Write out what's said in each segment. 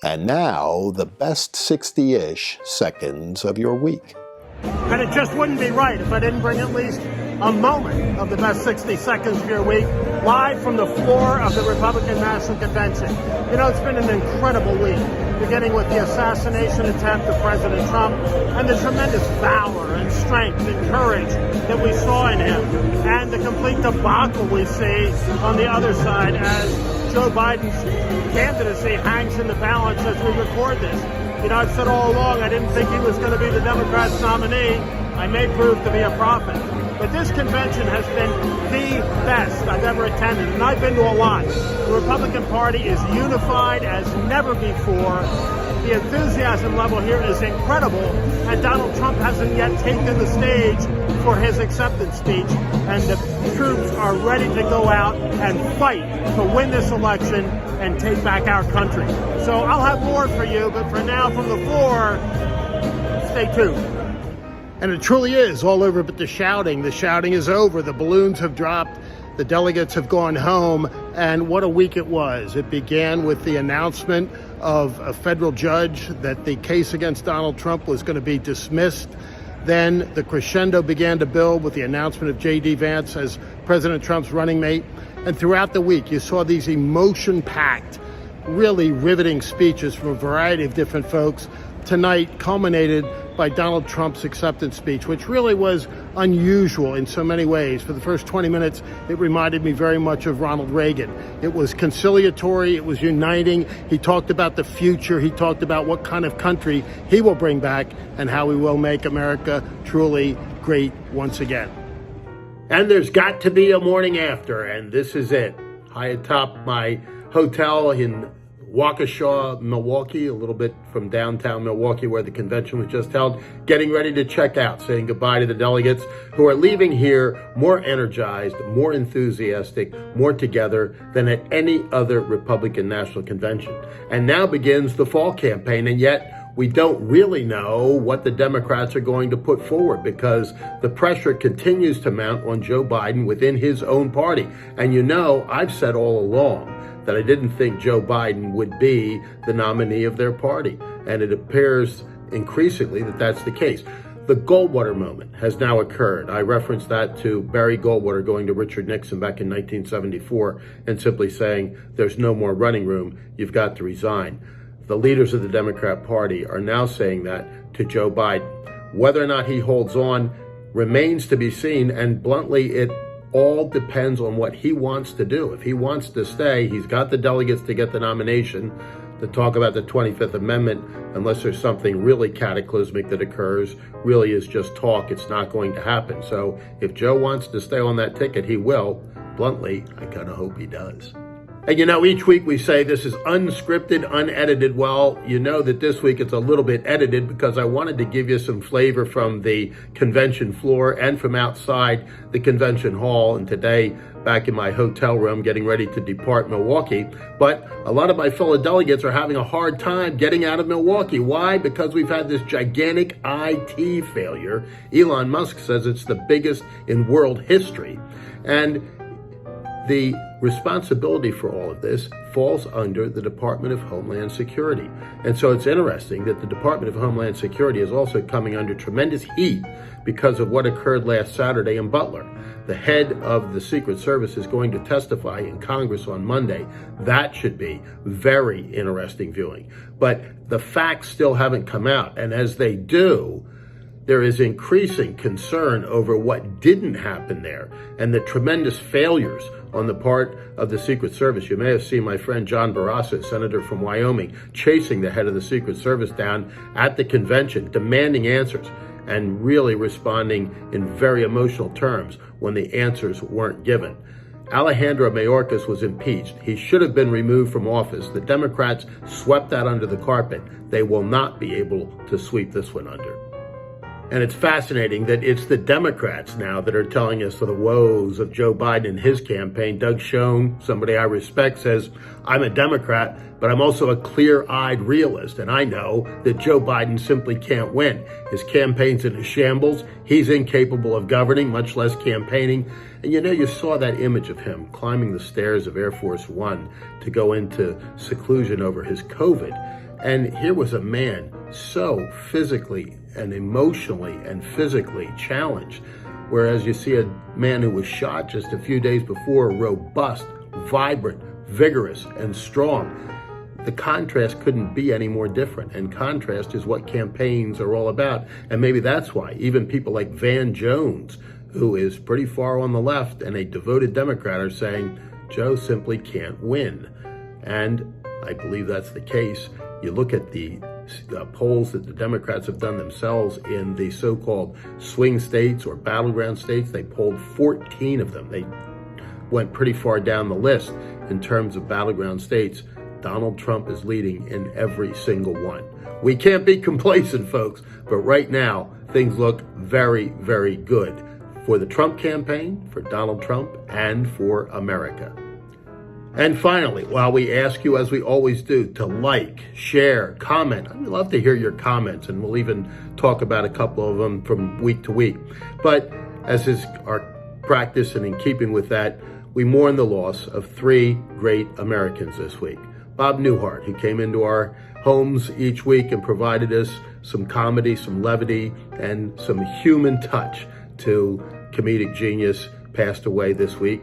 And now, the best 60-ish seconds of your week. And it just wouldn't be right if I didn't bring at least a moment of the best 60 seconds of your week, live from the floor of the Republican National Convention. You know, it's been an incredible week, beginning with the assassination attempt of President Trump and the tremendous valor and strength and courage that we saw in him, and the complete debacle we see on the other side as Joe Biden's candidacy hangs in the balance as we record this. You know, I've said all along I didn't think he was going to be the Democrats' nominee. I may prove to be a prophet. But this convention has been the best I've ever attended, and I've been to a lot. The Republican Party is unified as never before. The enthusiasm level here is incredible, and Donald Trump hasn't yet taken the stage for his acceptance speech, and the troops are ready to go out and fight to win this election and take back our country. So I'll have more for you, but for now, from the floor, stay tuned. And it truly is all over but the shouting. The shouting is over. The balloons have dropped. The delegates have gone home. And what a week it was. It began with the announcement of a federal judge that the case against Donald Trump was going to be dismissed. Then the crescendo began to build with the announcement of J.D. Vance as President Trump's running mate. And throughout the week, you saw these emotion-packed, really riveting speeches from a variety of different folks. Tonight culminated by Donald Trump's acceptance speech, which really was unusual in so many ways. For the first 20 minutes, it reminded me very much of Ronald Reagan. It was conciliatory, it was uniting. He talked about the future, he talked about what kind of country he will bring back and how he will make America truly great once again. And there's got to be a morning after, and this is it. High atop my hotel in Waukesha, Milwaukee, a little bit from downtown Milwaukee where the convention was just held, getting ready to check out, saying goodbye to the delegates who are leaving here more energized, more enthusiastic, more together than at any other Republican National Convention. And now begins the fall campaign, and yet we don't really know what the Democrats are going to put forward because the pressure continues to mount on Joe Biden within his own party. And you know, I've said all along that I didn't think Joe Biden would be the nominee of their party. And it appears increasingly that that's the case. The Goldwater moment has now occurred. I referenced that to Barry Goldwater going to Richard Nixon back in 1974 and simply saying, there's no more running room, you've got to resign. The leaders of the Democrat Party are now saying that to Joe Biden. Whether or not he holds on remains to be seen, and bluntly, it all depends on what he wants to do. If he wants to stay, he's got the delegates to get the nomination. To talk about the 25th Amendment, unless there's something really cataclysmic that occurs, really is just talk. It's not going to happen. So if Joe wants to stay on that ticket, he will. Bluntly, I kind of hope he does. And you know, each week we say this is unscripted, unedited. Well, you know that this week it's a little bit edited because I wanted to give you some flavor from the convention floor and from outside the convention hall. And today, back in my hotel room, getting ready to depart Milwaukee. But a lot of my fellow delegates are having a hard time getting out of Milwaukee. Why? Because we've had this gigantic IT failure. Elon Musk says it's the biggest in world history. And the responsibility for all of this falls under the Department of Homeland Security. And so it's interesting that the Department of Homeland Security is also coming under tremendous heat because of what occurred last Saturday in Butler. The head of the Secret Service is going to testify in Congress on Monday. That should be very interesting viewing. But the facts still haven't come out. And as they do, there is increasing concern over what didn't happen there and the tremendous failures on the part of the Secret Service. You may have seen my friend John Barraza, senator from Wyoming, chasing the head of the Secret Service down at the convention, demanding answers and really responding in very emotional terms when the answers weren't given. Alejandro Mayorkas was impeached. He should have been removed from office. The Democrats swept that under the carpet. They will not be able to sweep this one under. And it's fascinating that it's the Democrats now that are telling us of the woes of Joe Biden and his campaign. Doug Schoen, somebody I respect, says, I'm a Democrat, but I'm also a clear-eyed realist. And I know that Joe Biden simply can't win. His campaign's in a shambles. He's incapable of governing, much less campaigning. And you saw that image of him climbing the stairs of Air Force One to go into seclusion over his COVID. And here was a man so physically and emotionally and physically challenged, whereas you see a man who was shot just a few days before, robust, vibrant, vigorous, and strong. The contrast couldn't be any more different, and contrast is what campaigns are all about. And maybe that's why even people like Van Jones, who is pretty far on the left and a devoted Democrat, are saying Joe simply can't win. And I believe that's the case. You look at the polls that the Democrats have done themselves in the so-called swing states or battleground states. They polled 14 of them. They went pretty far down the list in terms of battleground states. Donald Trump is leading in every single one. We can't be complacent, folks, but right now things look very, very good for the Trump campaign, for Donald Trump, and for America. And finally, while we ask you, as we always do, to like, share, comment, I'd love to hear your comments, and we'll even talk about a couple of them from week to week. But as is our practice, and in keeping with that, we mourn the loss of three great Americans this week. Bob Newhart, who came into our homes each week and provided us some comedy, some levity, and some human touch to comedic genius, passed away this week.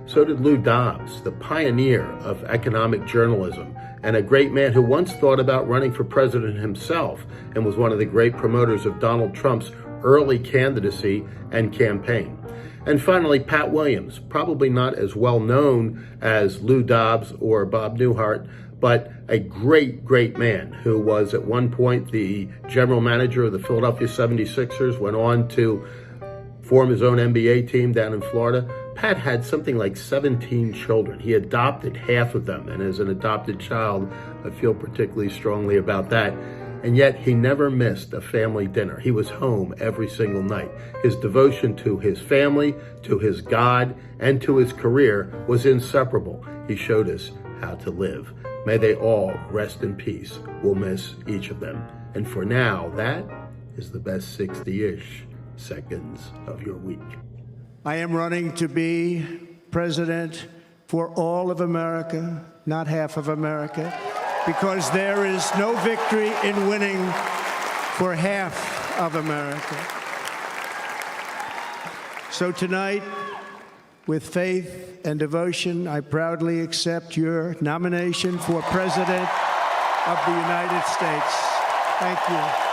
So did Lou Dobbs, the pioneer of economic journalism, and a great man who once thought about running for president himself and was one of the great promoters of Donald Trump's early candidacy and campaign. And finally, Pat Williams, probably not as well known as Lou Dobbs or Bob Newhart, but a great, great man who was at one point the general manager of the Philadelphia 76ers, went on to form his own NBA team down in Florida. Pat had something like 17 children. He adopted half of them, and as an adopted child, I feel particularly strongly about that. And yet he never missed a family dinner. He was home every single night. His devotion to his family, to his God, and to his career was inseparable. He showed us how to live. May they all rest in peace. We'll miss each of them. And for now, that is the best 60-ish seconds of your week. I am running to be president for all of America, not half of America, because there is no victory in winning for half of America. So tonight, with faith and devotion, I proudly accept your nomination for President of the United States. Thank you.